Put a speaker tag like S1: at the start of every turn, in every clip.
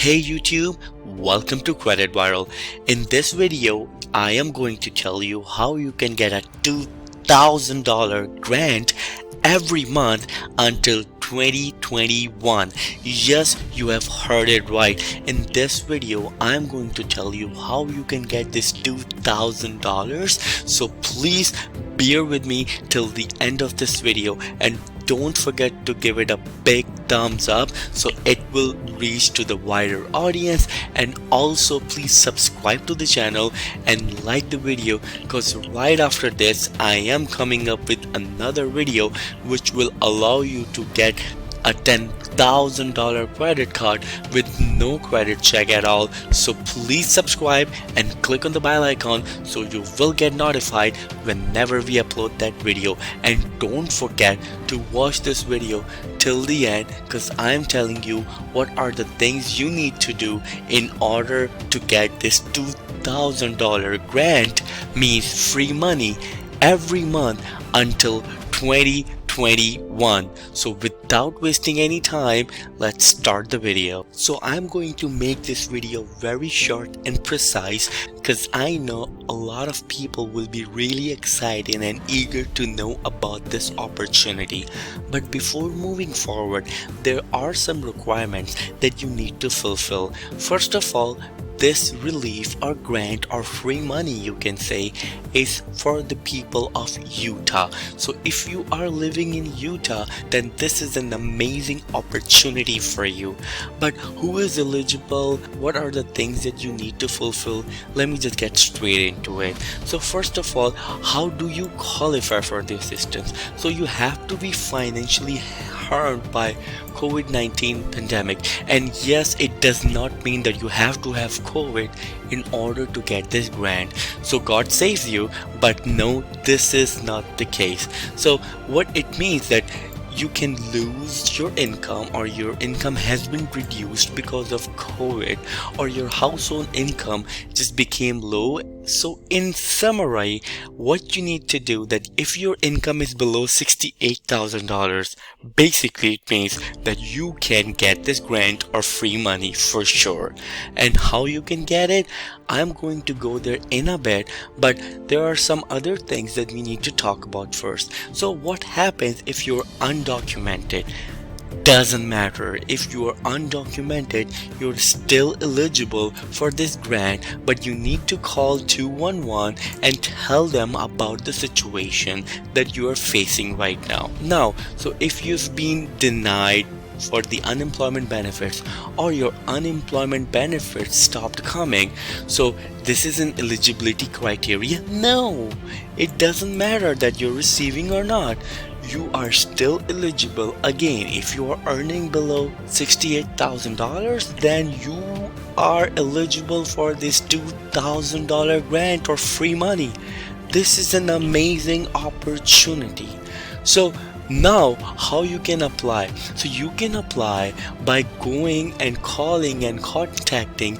S1: Hey YouTube, welcome to Credit Viral. In this video, I am going to tell you how you can get a $2,000 grant every month until 2021. Yes, you have heard it right. In this video, I'm going to tell you how you can get this $2,000. So please bear with me till the end of this video and don't forget to give it a big thumbs up so it will reach to the wider audience, and also please subscribe to the channel and like the video, because right after this I am coming up with another video which will allow you to get a $10,000 credit card with no credit check at all. So please subscribe and click on the bell icon so you will get notified whenever we upload that video. And don't forget to watch this video till the end, because I am telling you what are the things you need to do in order to get this $2,000 grant, means free money every month until 2021. So without wasting any time, let's start the video. So I'm going to make this video very short and precise because I know a lot of people will be really excited and eager to know about this opportunity. But before moving forward, there are some requirements that you need to fulfill. First of all, this relief or grant or free money, you can say, is for the people of Utah. So if you are living in Utah, then this is an amazing opportunity for you. But who is eligible? What are the things that you need to fulfill? Let me just get straight into it. So first of all, how do you qualify for the assistance? So you have to be financially harmed by COVID-19 pandemic, and yes, it does not mean that you have to have COVID in order to get this grant. So God saves you, but no, this is not the case. So what it means that you can lose your income, or your income has been reduced because of COVID, or your household income just became low. So in summary, what you need to do, that if your income is below $68,000, basically it means that you can get this grant or free money for sure. And how you can get it, I'm going to go there in a bit, but there are some other things that we need to talk about first. So what happens if you're undocumented? Doesn't matter. If you are undocumented, you're still eligible for this grant, but you need to call 211 and tell them about the situation that you are facing right now. So if you've been denied for the unemployment benefits, or your unemployment benefits stopped coming, so this is an eligibility criteria? No, it doesn't matter that you're receiving or not. You are still eligible. Again, if you are earning below $68,000, then you are eligible for this $2,000 grant or free money. This is an amazing opportunity. So now, how you can apply? So you can apply by going and calling and contacting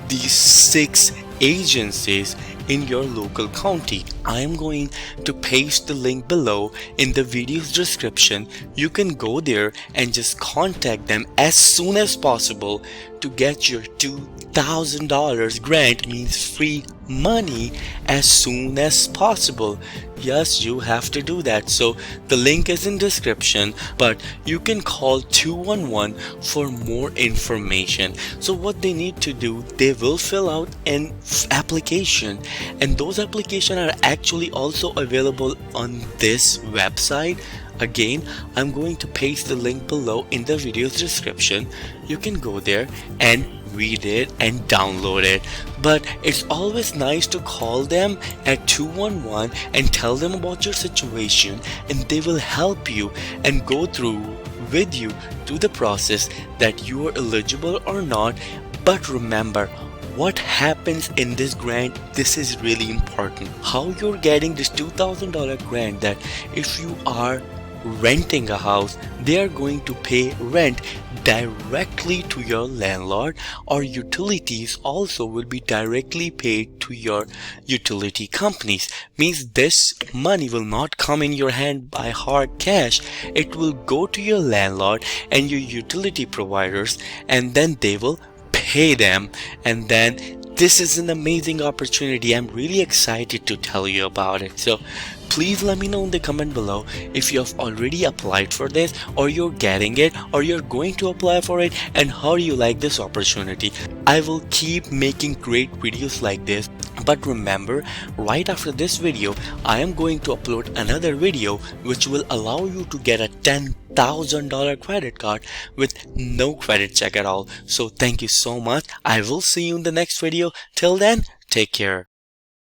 S1: these 6 agencies in your local county. I am going to paste the link below in the video's description. You can go there and just contact them as soon as possible to get your $2,000 grant, means free money, as soon as possible. Yes, you have to do that. So the link is in description, but you can call 211 for more information. So what they need to do, they will fill out an application, and those applications are actually also available on this website. Again, I'm going to paste the link below in the video's description. You can go there and read it and download it. But it's always nice to call them at 211 and tell them about your situation, and they will help you and go through with you through the process that you are eligible or not. But remember, what happens in this grant, this is really important. How you're getting this $2,000 grant, that if you are renting a house, they are going to pay rent directly to your landlord, or utilities also will be directly paid to your utility companies. Means this money will not come in your hand by hard cash. It will go to your landlord and your utility providers, and then they will pay pay them, and then this is an amazing opportunity. I'm really excited to tell you about it. So please let me know in the comment below if you have already applied for this, or you're getting it, or you're going to apply for it, and how do you like this opportunity. I will keep making great videos like this. But remember, right after this video, I am going to upload another video which will allow you to get a $10,000 credit card with no credit check at all. So thank you so much. I will see you in the next video. Till then, take care.